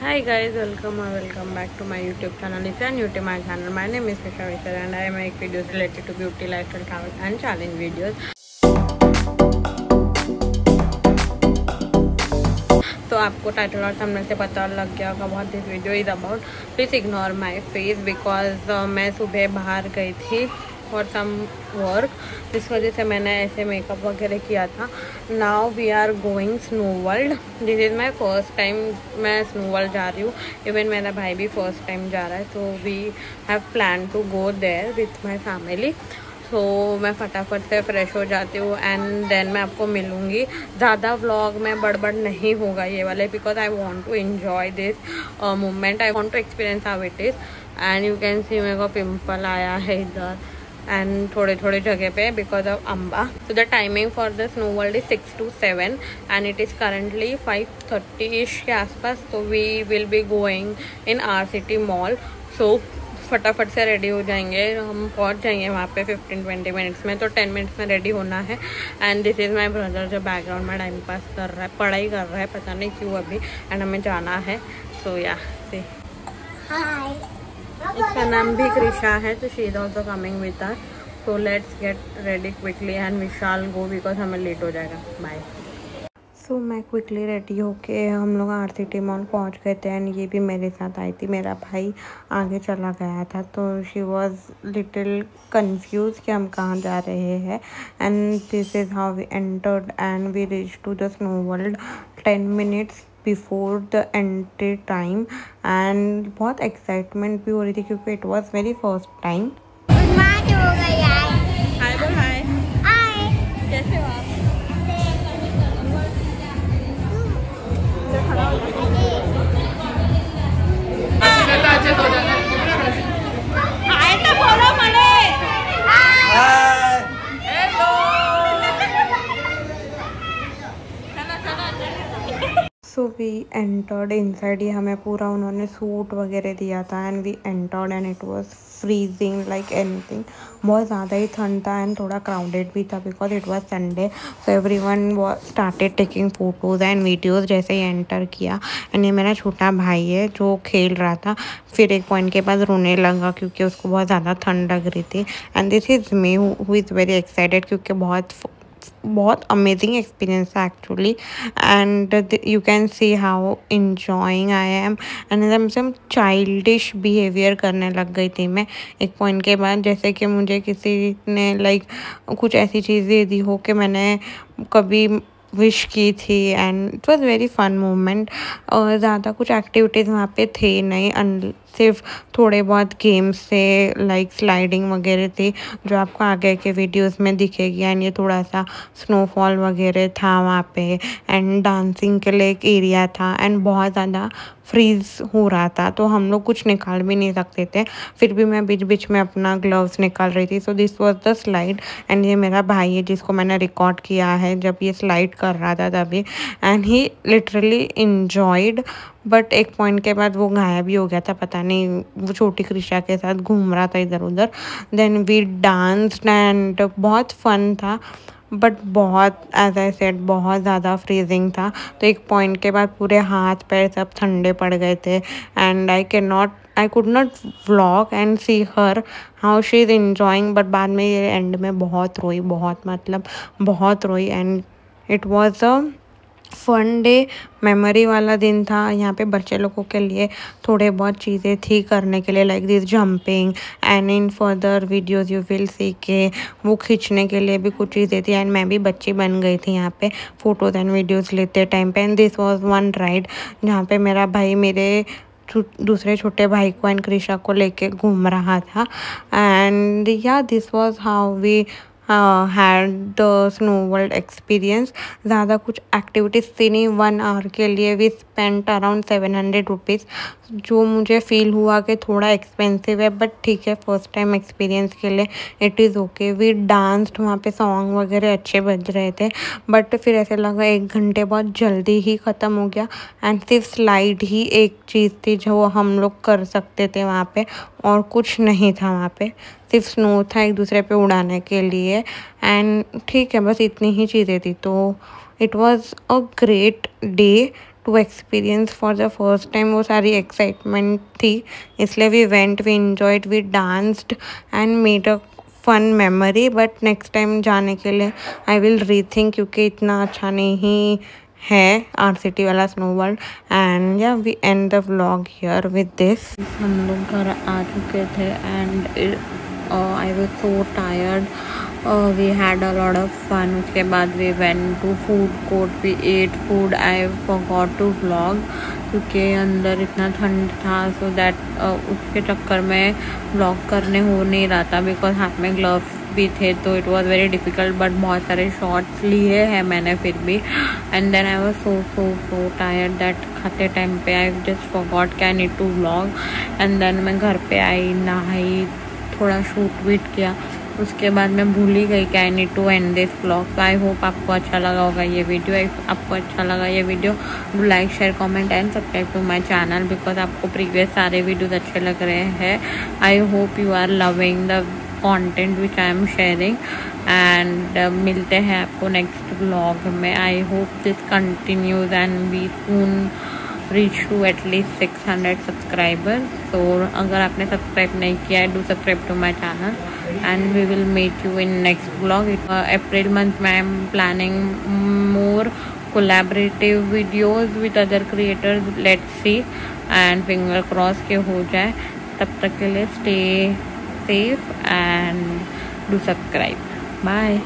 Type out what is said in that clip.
Hi guys, welcome or welcome back to my YouTube channel. If you are new to my channel, my name is Nisha Vishal and I make videos related to beauty, lifestyle, travel and challenge videos. तो आपको title और thumbnail से पता लग गया होगा what this video is about. Please ignore my face because मैं सुबह बाहर गई थी फॉर सम वर्क. इस वजह से मैंने ऐसे मेकअप वगैरह किया था. Now we are going Snow World. This is my first time मैं स्नो वर्ल्ड जा रही हूँ. इवन मेरा भाई भी फर्स्ट टाइम जा रहा है. तो we have plan to go there with my family. तो मैं फटाफट से फ्रेश हो जाती हूँ एंड देन मैं आपको मिलूँगी. ज़्यादा व्लॉग में बड़बड़ नहीं होगा ये वाले because I want to enjoy this moment. I want to experience how it is. And you can see मेरे को पिम्पल आया है इधर एंड थोड़े जगह पे because of Amba. So the timing for the snow world is 6 to 7 and it is currently 5:30ish के आसपास. So we will be going in our city mall. So फटाफट से रेडी हो जाएंगे. हम पहुंच जाएंगे वहाँ पे 15-20 मिनट्स में. तो 10 मिनट्स में रेडी होना है. And this is my brother जो बैकग्राउंड में टाइम पास कर रहा है, पढ़ाई कर रहा है, पता नहीं क्यों अभी. एंड हमें जाना है. सो या सी इसका नाम भी कृषा है. तो she is also coming with us. So let's get ready quickly and we shall go because हमें लेट हो जाएगा. बाय. सो मैं क्विकली रेडी होके हम लोग आर सिटी मॉल पहुँच गए थे. एंड ये भी मेरे साथ आई थी. मेरा भाई आगे चला गया था तो शी वॉज लिटिल कन्फ्यूज कि हम कहाँ जा रहे हैं. And this is how we entered and we reach to the snow world 10 minutes before the entry time. And बहुत एक्साइटमेंट भी हो रही थी क्योंकि it was very first time. Hi बोल. हाय कैसे हो आप? So we entered inside. ये हमें पूरा उन्होंने सूट वगैरह दिया था. And we entered and it was freezing like anything. बहुत ज़्यादा ही ठंड था एंड थोड़ा क्राउडेड भी था because it was Sunday. So everyone started taking photos and videos जैसे ही एंटर किया. एंड ये मेरा छोटा भाई है जो खेल रहा था. फिर एक पॉइंट के बाद रोने लगा क्योंकि उसको बहुत ज़्यादा ठंड लग रही थी. And this is me who is very excited क्योंकि बहुत अमेजिंग एक्सपीरियंस है actually. And you can see how enjoying I am. And एकदम से चाइल्डिश बिहेवियर करने लग गई थी मैं एक पॉइंट के बाद. जैसे कि मुझे किसी ने लाइक कुछ ऐसी चीज़ दे दी हो कि मैंने कभी विश की थी. And it was very fun moment. और ज़्यादा कुछ एक्टिविटीज़ वहाँ पे थे नहीं. सिर्फ थोड़े बहुत गेम्स थे लाइक स्लाइडिंग वगैरह थी जो आपको आगे के वीडियोस में दिखेगी. एंड ये थोड़ा सा स्नोफॉल वगैरह था वहाँ पे. एंड डांसिंग के लिए एक एरिया था. एंड बहुत ज़्यादा फ्रीज हो रहा था तो हम लोग कुछ निकाल भी नहीं सकते थे. फिर भी मैं बीच बीच में अपना ग्लव्स निकाल रही थी. So this was the slide. And ये मेरा भाई है जिसको मैंने रिकॉर्ड किया है जब ये स्लाइड कर रहा था तभी. And he literally enjoyed. But एक पॉइंट के बाद वो गायब भी हो गया था. पता नहीं वो छोटी कृषा के साथ घूम रहा था इधर उधर. देन वी डांस्ड एंड बहुत फन था. बट बहुत एज आई सेड बहुत ज़्यादा फ्रीजिंग था. तो एक पॉइंट के बाद पूरे हाथ पैर सब ठंडे पड़ गए थे. And I could not vlog and see her how she is enjoying. But बाद में ये एंड में बहुत रोई. बहुत रोई. And it was a fun day. Memory वाला दिन था. यहाँ पे बच्चे लोगों के लिए थोड़े बहुत चीज़ें थी करने के लिए like this jumping. And in further videos you will see के वो खींचने के लिए भी कुछ चीज़ें थी. एंड मैं भी बच्ची बन गई थी यहाँ पे फ़ोटोज़ एंड वीडियोस लेते टाइम पे. And this was one ride जहाँ पे मेरा भाई मेरे दूसरे छोटे भाई को एंड कृषा को लेके घूम रहा था. And yeah this was how we had the snow World experience. ज़्यादा कुछ एक्टिविटीज़ थी नहीं. 1 आवर के लिए वी स्पेंट अराउंड 700 रुपीज़ जो मुझे फ़ील हुआ कि थोड़ा एक्सपेंसिव है. बट ठीक है फर्स्ट टाइम एक्सपीरियंस के लिए it is okay. We danced. वहाँ पे सॉन्ग वगैरह अच्छे बज रहे थे. बट फिर ऐसे लगा 1 घंटे बहुत जल्दी ही ख़त्म हो गया. एंड सिर्फ स्लाइड ही एक चीज़ थी जो हम लोग कर सकते थे वहाँ पे. और कुछ नहीं था वहाँ पे. सिर्फ स्नो था एक दूसरे पे उड़ाने के लिए. एंड ठीक है बस इतनी ही चीज़ें थी. तो it was a great day to experience for the first time, वो सारी एक्साइटमेंट थी, इसलिए we went, we enjoyed, we danced and made a fun memory. But next time जाने के लिए आई विल रीथिंक, क्योंकि इतना अच्छा नहीं है RCT वाला Snow World. And yeah we end the vlog here with this. हम लोग घर आ चुके थे and I was so tired. We had a lot of fun. उसके बाद we went to food court, we ate food. I forgot to vlog क्योंकि अंदर इतना ठंड था, सो दैट उसके चक्कर में व्लॉग करने हो नहीं रहा था, बिकॉज हाथ में ग्लव्स भी थे, तो it was very difficult. But बहुत सारे शॉट्स लिए हैं मैंने फिर भी. And then I was so tired that खाते टाइम पे आई जस्ट फॉरगॉट कि I need to vlog. And then मैं घर पे आई, नहाई, थोड़ा शूट वीट किया. उसके बाद मैं भूल ही गई कि I need to end this vlog. I hope आपको अच्छा लगा होगा ये वीडियो. आपको अच्छा लगा ये video, do like, share, comment and subscribe to my channel, because आपको प्रीवियस सारे वीडियोज अच्छे लग रहे हैं. I hope you are loving the content which I am sharing. And मिलते हैं आपको नेक्स्ट व्लॉग में. I hope this continues and we soon reach to at least 600 subscriber. तो अगर आपने सब्सक्राइब नहीं किया है, do subscribe to my channel and we will meet you in next blog. April month में I am planning more collaborative videos with other creators. Let's see and finger cross के हो जाए. तब तक के लिए stay safe and do subscribe. Bye.